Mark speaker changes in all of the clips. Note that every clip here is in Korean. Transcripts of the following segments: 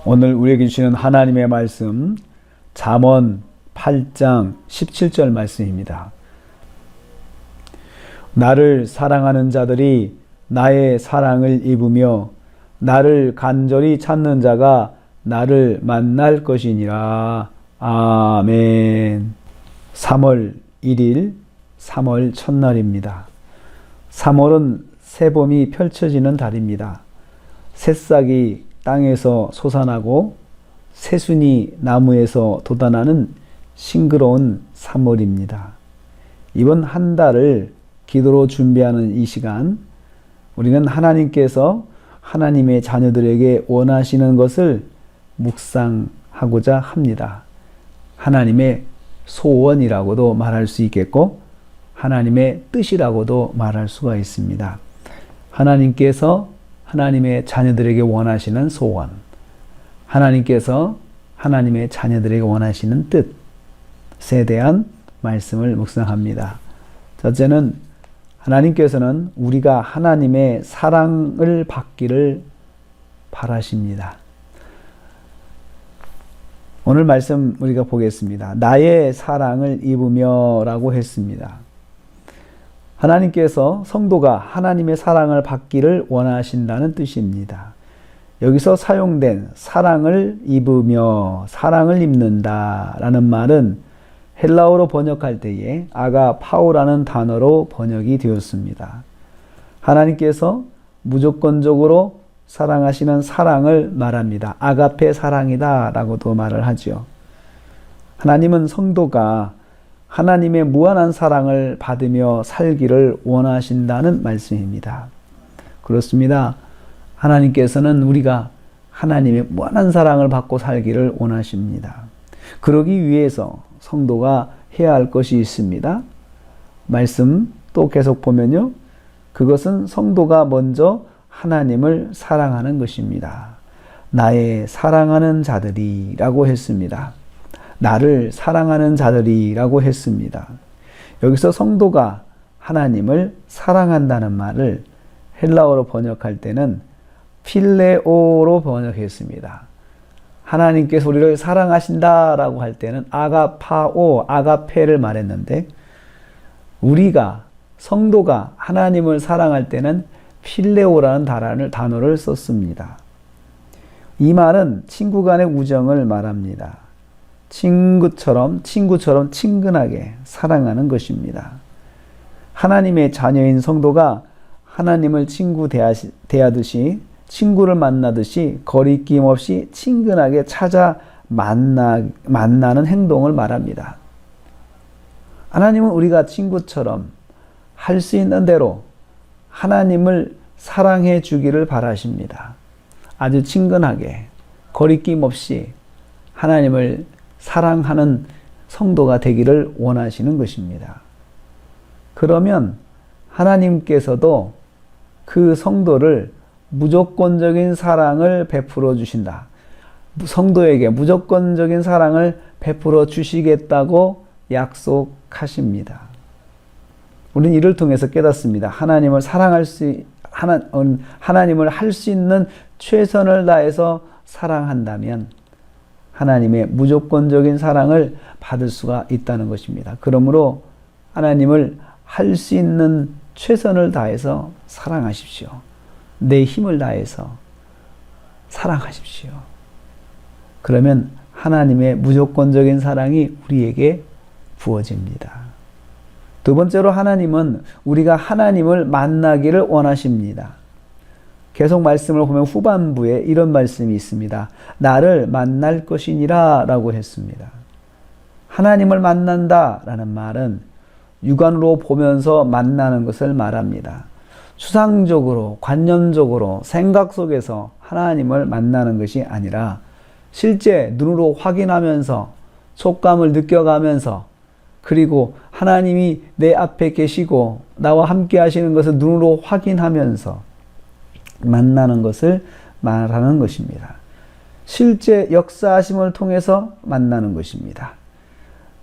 Speaker 1: 오늘 우리에게 주시는 하나님의 말씀 잠언 8장 17절 말씀입니다. 나를 사랑하는 자들이 나의 사랑을 입으며 나를 간절히 찾는 자가 나를 만날 것이니라. 아멘. 3월 1일 3월 첫날입니다. 3월은 새봄이 펼쳐지는 달입니다. 새싹이 땅에서 솟아나고 새순이 나무에서 돋아나는 싱그러운 3월입니다. 이번 한 달을 기도로 준비하는 이 시간, 우리는 하나님께서 하나님의 자녀들에게 원하시는 것을 묵상하고자 합니다. 하나님의 소원이라고도 말할 수 있겠고 하나님의 뜻이라고도 말할 수가 있습니다. 하나님께서 하나님의 자녀들에게 원하시는 소원, 하나님께서 하나님의 자녀들에게 원하시는 뜻에 대한 말씀을 묵상합니다. 첫째는 하나님께서는 우리가 하나님의 사랑을 받기를 바라십니다. 오늘 말씀 우리가 보겠습니다. 나의 사랑을 입으며 라고 했습니다. 하나님께서 성도가 하나님의 사랑을 받기를 원하신다는 뜻입니다. 여기서 사용된 사랑을 입으며, 사랑을 입는다 라는 말은 헬라어로 번역할 때에 아가파오라는 단어로 번역이 되었습니다. 하나님께서 무조건적으로 사랑하시는 사랑을 말합니다. 아가페 사랑이다 라고도 말을 하죠. 하나님은 성도가 하나님의 무한한 사랑을 받으며 살기를 원하신다는 말씀입니다. 그렇습니다. 하나님께서는 우리가 하나님의 무한한 사랑을 받고 살기를 원하십니다. 그러기 위해서 성도가 해야 할 것이 있습니다. 말씀 또 계속 보면요. 그것은 성도가 먼저 하나님을 사랑하는 것입니다. 나의 사랑하는 자들이라고 했습니다. 나를 사랑하는 자들이라고 했습니다. 여기서 성도가 하나님을 사랑한다는 말을 헬라어로 번역할 때는 필레오로 번역했습니다. 하나님께서 우리를 사랑하신다라고 할 때는 아가파오, 아가페를 말했는데 우리가 성도가 하나님을 사랑할 때는 필레오라는 단어를 썼습니다. 이 말은 친구 간의 우정을 말합니다. 친구처럼 친근하게 사랑하는 것입니다. 하나님의 자녀인 성도가 하나님을 친구 대하듯이 친구를 만나듯이 거리낌 없이 친근하게 찾아 만나는 행동을 말합니다. 하나님은 우리가 친구처럼 할 수 있는 대로 하나님을 사랑해 주기를 바라십니다. 아주 친근하게 거리낌 없이 하나님을 사랑하는 성도가 되기를 원하시는 것입니다. 그러면 하나님께서도 그 성도를 무조건적인 사랑을 베풀어 주신다. 성도에게 무조건적인 사랑을 베풀어 주시겠다고 약속하십니다. 우리는 이를 통해서 깨닫습니다. 하나님을 할 수 있는 최선을 다해서 사랑한다면 하나님의 무조건적인 사랑을 받을 수가 있다는 것입니다. 그러므로 하나님을 할 수 있는 최선을 다해서 사랑하십시오. 내 힘을 다해서 사랑하십시오. 그러면 하나님의 무조건적인 사랑이 우리에게 부어집니다. 두 번째로 하나님은 우리가 하나님을 만나기를 원하십니다. 계속 말씀을 보면 후반부에 이런 말씀이 있습니다. 나를 만날 것이니라 라고 했습니다. 하나님을 만난다 라는 말은 육안으로 보면서 만나는 것을 말합니다. 추상적으로, 관념적으로, 생각 속에서 하나님을 만나는 것이 아니라 실제 눈으로 확인하면서 촉감을 느껴가면서 그리고 하나님이 내 앞에 계시고 나와 함께 하시는 것을 눈으로 확인하면서 만나는 것을 말하는 것입니다. 실제 역사하심을 통해서 만나는 것입니다.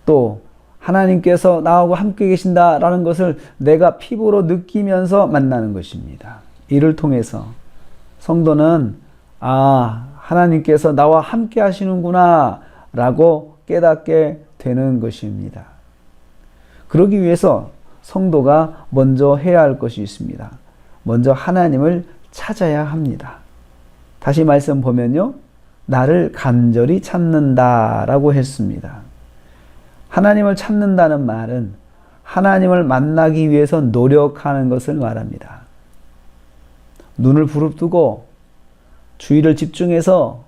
Speaker 1: 또 하나님께서 나하고 함께 계신다라는 것을 내가 피부로 느끼면서 만나는 것입니다. 이를 통해서 성도는 하나님께서 나와 함께 하시는구나 라고 깨닫게 되는 것입니다. 그러기 위해서 성도가 먼저 해야 할 것이 있습니다. 먼저 하나님을 찾아야 합니다. 다시 말씀 보면요. 나를 간절히 찾는다라고 했습니다. 하나님을 찾는다는 말은 하나님을 만나기 위해서 노력하는 것을 말합니다. 눈을 부릅뜨고 주의를 집중해서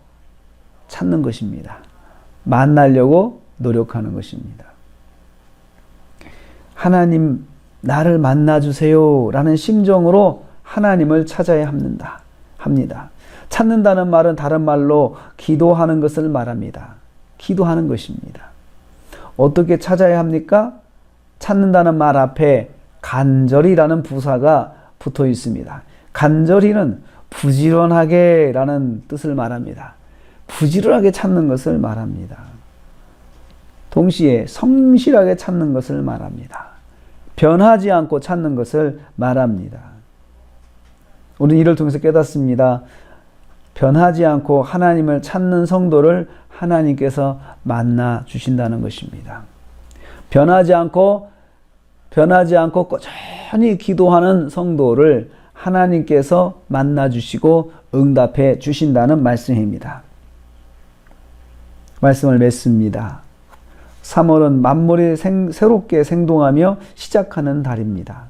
Speaker 1: 찾는 것입니다. 만나려고 노력하는 것입니다. 하나님, 나를 만나주세요 라는 심정으로 하나님을 찾아야 합니다. 찾는다는 말은 다른 말로 기도하는 것을 말합니다. 기도하는 것입니다. 어떻게 찾아야 합니까? 찾는다는 말 앞에 간절히라는 부사가 붙어 있습니다. 간절히는 부지런하게 라는 뜻을 말합니다. 부지런하게 찾는 것을 말합니다. 동시에 성실하게 찾는 것을 말합니다. 변하지 않고 찾는 것을 말합니다. 우리는 이를 통해서 깨닫습니다. 변하지 않고 하나님을 찾는 성도를 하나님께서 만나 주신다는 것입니다. 변하지 않고 꾸준히 기도하는 성도를 하나님께서 만나 주시고 응답해 주신다는 말씀입니다. 말씀을 맺습니다. 3월은 만물이 새롭게 생동하며 시작하는 달입니다.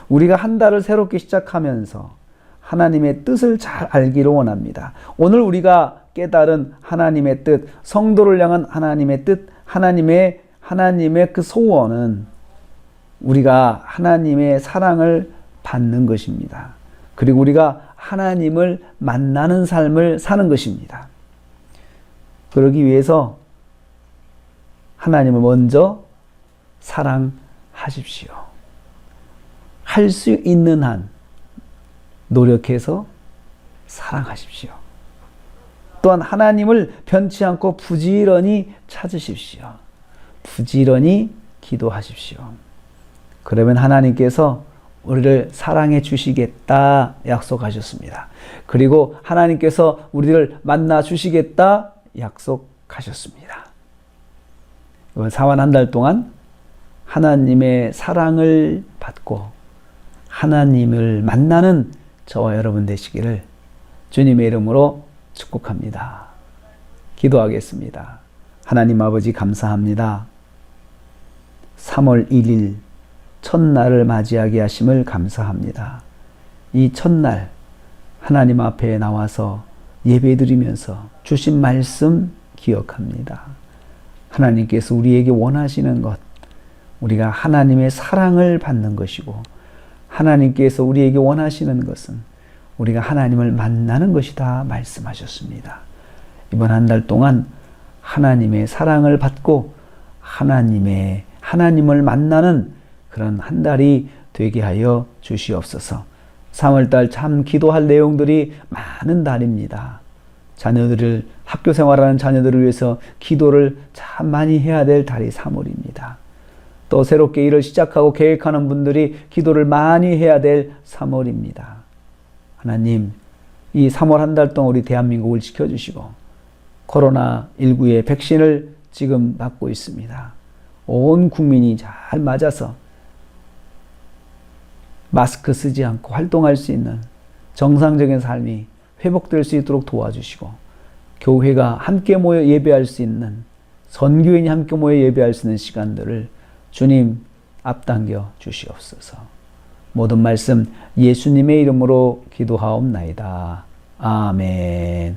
Speaker 1: 우리가 한 달을 새롭게 시작하면서 하나님의 뜻을 잘 알기를 원합니다. 오늘 우리가 깨달은 하나님의 뜻, 성도를 향한 하나님의 뜻, 하나님의 그 소원은 우리가 하나님의 사랑을 받는 것입니다. 그리고 우리가 하나님을 만나는 삶을 사는 것입니다. 그러기 위해서 하나님을 먼저 사랑하십시오. 할 수 있는 한 노력해서 사랑하십시오. 또한 하나님을 변치 않고 부지런히 찾으십시오. 부지런히 기도하십시오. 그러면 하나님께서 우리를 사랑해 주시겠다 약속하셨습니다. 그리고 하나님께서 우리를 만나 주시겠다 약속하셨습니다. 이번 4월 한 달 동안 하나님의 사랑을 받고 하나님을 만나는 저와 여러분 되시기를 주님의 이름으로 축복합니다. 기도하겠습니다. 하나님 아버지 감사합니다. 3월 1일 첫날을 맞이하게 하심을 감사합니다. 이 첫날 하나님 앞에 나와서 예배드리면서 주신 말씀 기억합니다. 하나님께서 우리에게 원하시는 것, 우리가 하나님의 사랑을 받는 것이고 하나님께서 우리에게 원하시는 것은 우리가 하나님을 만나는 것이다 말씀하셨습니다. 이번 한 달 동안 하나님의 사랑을 받고 하나님을 만나는 그런 한 달이 되게 하여 주시옵소서. 3월달 참 기도할 내용들이 많은 달입니다. 자녀들을 학교 생활하는 자녀들을 위해서 기도를 참 많이 해야 될 달이 3월입니다. 또 새롭게 일을 시작하고 계획하는 분들이 기도를 많이 해야 될 3월입니다. 하나님, 이 3월 한 달 동안 우리 대한민국을 지켜주시고 코로나19의 백신을 지금 맞고 있습니다. 온 국민이 잘 맞아서 마스크 쓰지 않고 활동할 수 있는 정상적인 삶이 회복될 수 있도록 도와주시고 교회가 함께 모여 예배할 수 있는 선교인이 함께 모여 예배할 수 있는 시간들을 주님 앞당겨 주시옵소서. 모든 말씀 예수님의 이름으로 기도하옵나이다. 아멘.